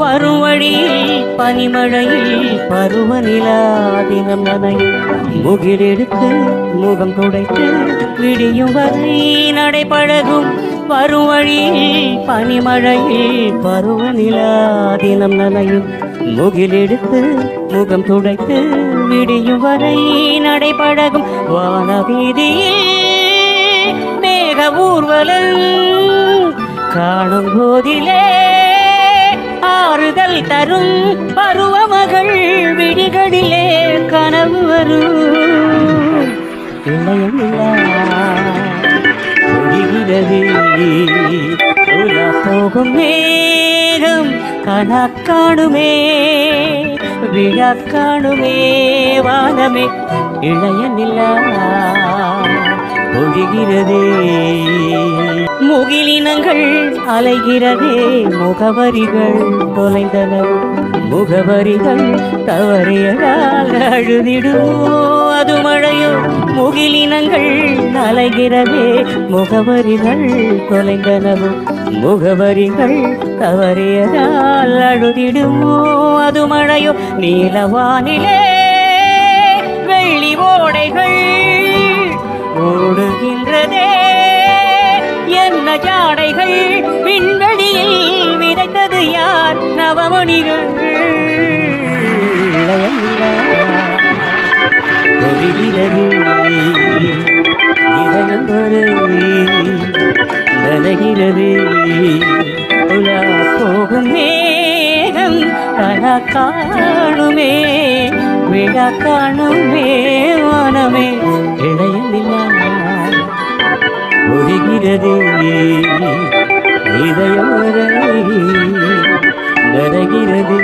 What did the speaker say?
வரும் வழியில் பனிமழையில் பருவநிலா தினம் நனையும் முகிலெடுத்து முகம் துடைத்து விடியும் வரை நடைபழகும் வரும் வழியில் பனிமழையில் பருவநிலா தினம் நனையும் முகிலெடுத்து முகம் துடைத்து விடியும் வரை நடைபழகும் வானவீதியில் மேக ஊர்வலம் காணும் போதிலே ஆறுதல் தரும் பருவமகள் விடிகளிலே கனவு வரும் இளையமில்லா ஒழிகிறது உலா போகும் மேகம் கணக்காணுமே விழா காணுமே வானமே இளையமில்லா ஒழிகிறதே முகிலினங்கள் அலைகிறதே முகவரிகள் தொலைந்தன முகவரிகள் தவறியதால் அழுதிடுமோ அது மழையோ முகிலினங்கள் அலைகிறதே முகவரிகள் தொலைந்தனவோ முகவரிகள் தவறியதால் அழுதிடுமோ அது மழையோ நீலவானிலே வெள்ளி ஓடைகள் ஓடுகின்றதே என்ன ஜாடைகள் விண்வெளியில் விதைத்தது யார் நவமணிகள் நனைகிறது உலா போகும் மேகம் கணக்காணுமே விழா காணுமே வானமே இளையமில்லா ஒழிகிறது இதயம் நனைகிறது